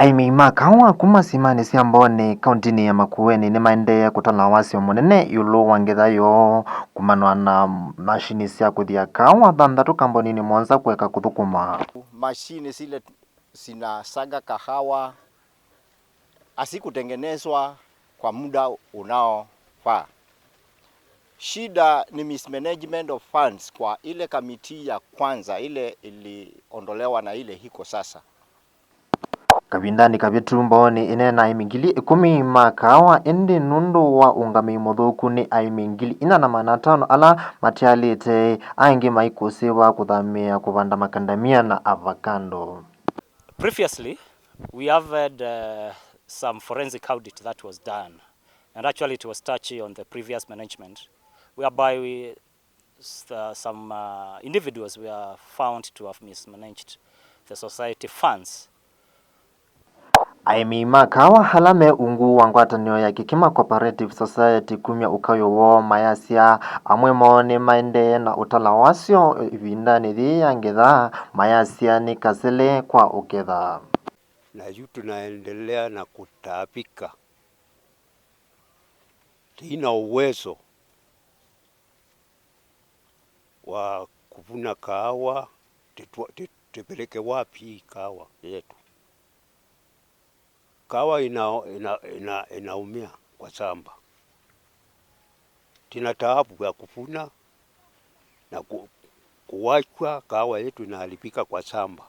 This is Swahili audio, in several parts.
Aimi kaawa kuma simani cia mboni kauntini ya Makueni ni maendee kutana wasyo munene yulu wangithayo kumanwa na mashini cia kuthia kaawa thanthatu kamboni mwanza kueka kuthukuma. Mashini zile zinasaga kahawa asikutengenezwa kwa muda unaofaa. Shida ni mismanagement of funds kwa ile kamiti ya kwanza ile iliondolewa na ile hiko sasa. Kabindani kabitu mboni inena Aimi 10 kaawa indi nundu wa ungami muthuku ni Aimi 405 ala matialite aingi maikusiwa kuthamia kuvanda makandamia na avocado. Previously, we have had some forensic audit that was done, and actually it was touchy on the previous management, whereby some individuals were found to have mismanaged the society funds. Aimi kaawa halame ungu wa ngwatanio ya Kikima Cooperative Society kumya ukayo wo mayasia amwe mone maende na utala wasyo ibindani thia ngitha mayasia ni kasele kwa uketha. Na yu tunaendelea na kutaabika. Tina uwezo wa kuvuna kaawa, tupeleke wapi kaawa yetu. Kaawa inaumia kwa shamba. Tina taabu ya kuvuna na kuwachwa kaawa yetu inaharibika kwa shamba.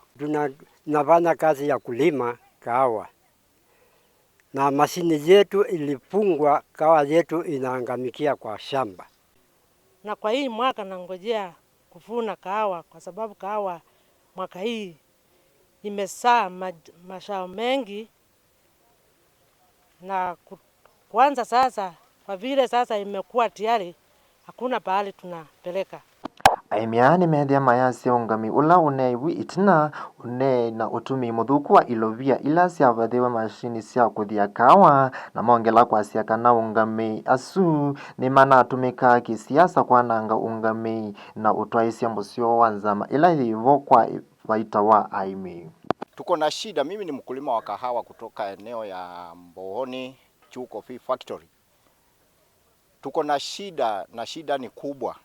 Tunafanya kazi ya kulima kaawa na mashini yetu ilifungwa, kaawa yetu inaangamikia kwa shamba. Na kwa hii mwaka nangojea kuvuna kaawa kwa sababu kaawa mwaka hii imesaa mashao mengi, na kuanza sasa kwa vile sasa imekuwa tayari hakuna pahali tunapeleka. Aimiani methia mayasya ungami ula uneiwi itina une na utumi muthuku wa ilovia ila siavathiwa mashini cia kuthia kaawa na mongela kwa cia kana ungami asu ni manatumika kisiasa kwananga ungami na utwaisya musyo wa nzama ila hivo kwa faita wa Aimi. Tuko na shida. Mimi ni mkulima wa kahawa kutoka eneo ya Mbohoni Coffee Factory. Tuko na shida, na shida ni kubwa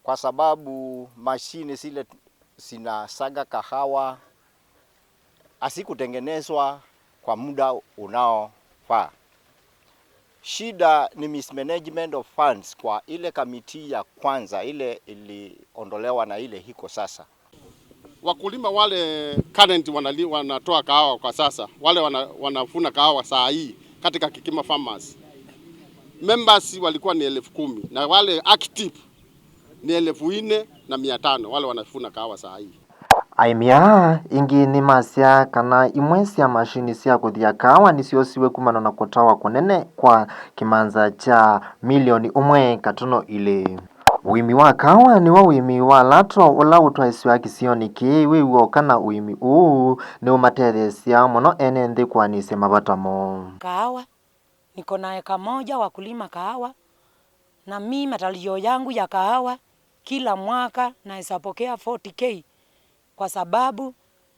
kwa sababu mashini zile zinasaga kahawa asikutengenezwa kwa muda unaofaa. Shida ni mismanagement of funds kwa ile kamiti ya kwanza ile iliondolewa na ile hiko sasa. Wakulima wale current wanatoa kahawa kwa sasa, wale wanavuna kahawa saa hii katika Kikima Farmers. Members walikuwa ni 10,000 na wale active ni 4,500 wale wanavuna kahawa saa hii. Aimia ingi ni masya kana imwe cia mashini cia kuthia kaawa nicio siwe kumana na kutawa kunene kwa kimanza cha milioni 1.2. Uimi wa kaawa ni wa uimi wa latro ula utwaiswa kisioni ki wiwo kana uimi uu ni umatethesia muno ene nthi kwanise mabatamo. Kaawa niko na eka moja wa kulima kaawa, na mimi matalio yangu ya kaawa kila mwaka naweza pokea 40k kwa sababu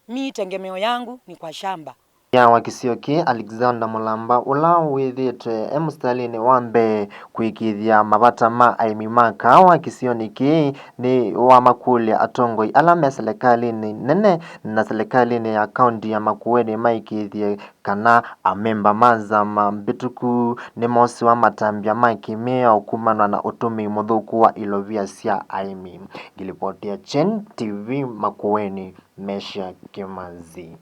mimi tegemeo yangu ni kwa shamba. Ya wakisioki Alexander Mulamba ula withite mstalini wambe kuikithia mabata ma Aimi kaawa kisioni ki ni wa makuli atongoi alame serikali ni nene na serikali ni ya kaunti ya Makueni maikithie kana amemba maza mambituku ni mosi wa matambia makimia ukumanwa na utumi muthuku wa ilovia cia Aimi. Gilipotia Chen TV Makueni Mesha Kimazi.